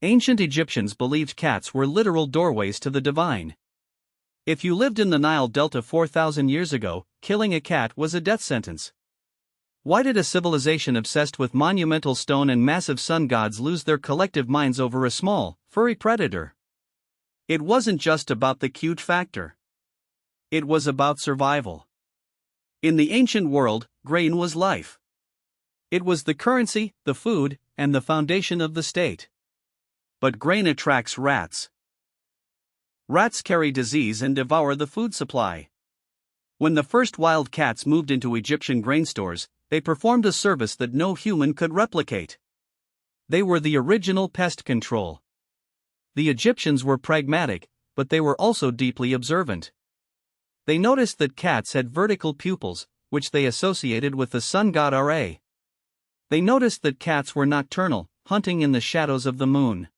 Ancient Egyptians believed cats were literal doorways to the divine. If you lived in the Nile Delta 4,000 years ago, killing a cat was a death sentence. Why did a civilization obsessed with monumental stone and massive sun gods lose their collective minds over a small, furry predator? It wasn't just about the cute factor. It was about survival. In the ancient world, grain was life. It was the currency, the food, and the foundation of the state. But grain attracts rats. Rats carry disease and devour the food supply. When the first wild cats moved into Egyptian grain stores, they performed a service that no human could replicate. They were the original pest control. The Egyptians were pragmatic, but they were also deeply observant. They noticed that cats had vertical pupils, which they associated with the sun god Ra. They noticed that cats were nocturnal, hunting in the shadows of the moon.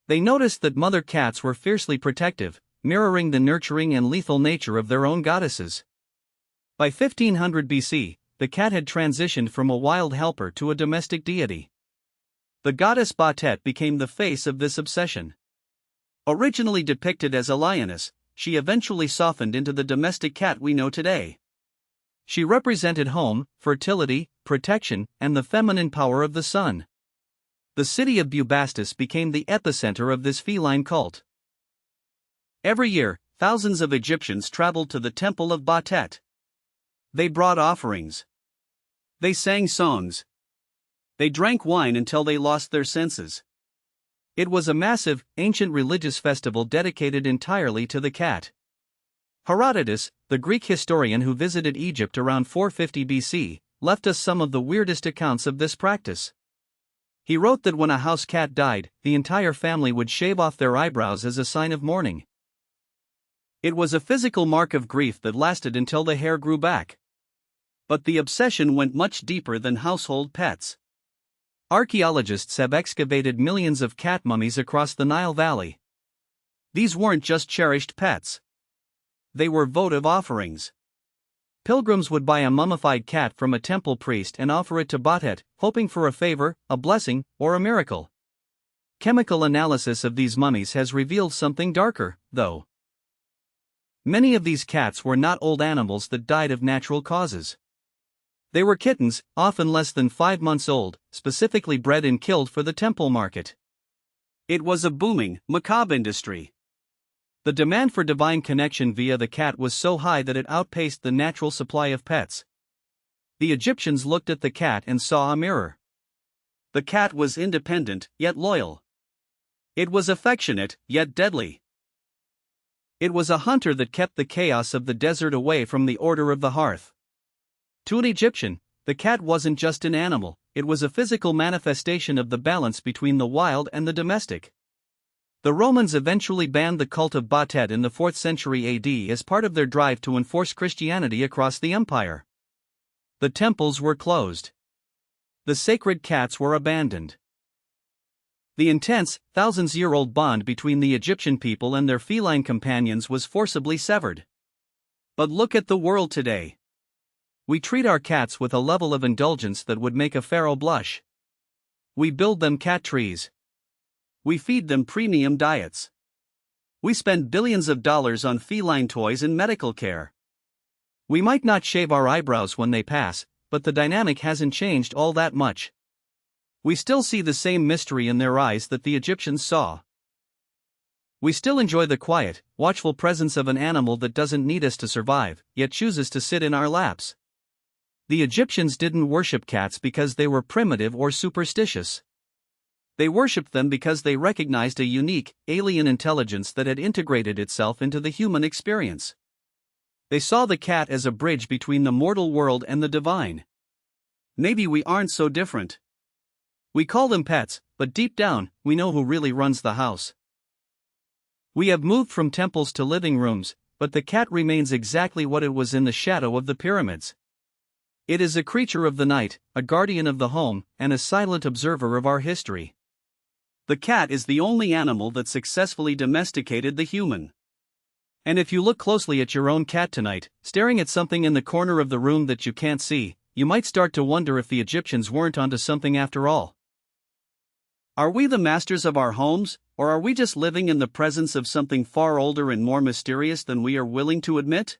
They noticed that mother cats were fiercely protective, mirroring the nurturing and lethal nature of their own goddesses. By 1500 BC, the cat had transitioned from a wild helper to a domestic deity. The goddess Bastet became the face of this obsession. Originally depicted as a lioness, she eventually softened into the domestic cat we know today. She represented home, fertility, protection, and the feminine power of the sun. The city of Bastet became the epicenter of this feline cult. Every year, thousands of Egyptians traveled to the temple of Bastet. They brought offerings. They sang songs. They drank wine until they lost their senses. It was a massive, ancient religious festival dedicated entirely to the cat. Herodotus, the Greek historian who visited Egypt around 450 BC, left us some of the weirdest accounts of this practice. He wrote that when a house cat died, the entire family would shave off their eyebrows as a sign of mourning. It was a physical mark of grief that lasted until the hair grew back. But the obsession went much deeper than household pets. Archaeologists have excavated millions of cat mummies across the Nile Valley. These weren't just cherished pets. They were votive offerings. Pilgrims would buy a mummified cat from a temple priest and offer it to Bastet, hoping for a favor, a blessing, or a miracle. Chemical analysis of these mummies has revealed something darker, though. Many of these cats were not old animals that died of natural causes. They were kittens, often less than 5 months old, specifically bred and killed for the temple market. It was a booming, macabre industry. The demand for divine connection via the cat was so high that it outpaced the natural supply of pets. The Egyptians looked at the cat and saw a mirror. The cat was independent, yet loyal. It was affectionate, yet deadly. It was a hunter that kept the chaos of the desert away from the order of the hearth. To an Egyptian, the cat wasn't just an animal, it was a physical manifestation of the balance between the wild and the domestic. The Romans eventually banned the cult of Bastet in the 4th century AD as part of their drive to enforce Christianity across the empire. The temples were closed. The sacred cats were abandoned. The intense, thousands-year-old bond between the Egyptian people and their feline companions was forcibly severed. But look at the world today. We treat our cats with a level of indulgence that would make a pharaoh blush. We build them cat trees. We feed them premium diets. We spend billions of dollars on feline toys and medical care. We might not shave our eyebrows when they pass, but the dynamic hasn't changed all that much. We still see the same mystery in their eyes that the Egyptians saw. We still enjoy the quiet, watchful presence of an animal that doesn't need us to survive, yet chooses to sit in our laps. The Egyptians didn't worship cats because they were primitive or superstitious. They worshipped them because they recognized a unique, alien intelligence that had integrated itself into the human experience. They saw the cat as a bridge between the mortal world and the divine. Maybe we aren't so different. We call them pets, but deep down, we know who really runs the house. We have moved from temples to living rooms, but the cat remains exactly what it was in the shadow of the pyramids. It is a creature of the night, a guardian of the home, and a silent observer of our history. The cat is the only animal that successfully domesticated the human. And if you look closely at your own cat tonight, staring at something in the corner of the room that you can't see, you might start to wonder if the Egyptians weren't onto something after all. Are we the masters of our homes, or are we just living in the presence of something far older and more mysterious than we are willing to admit?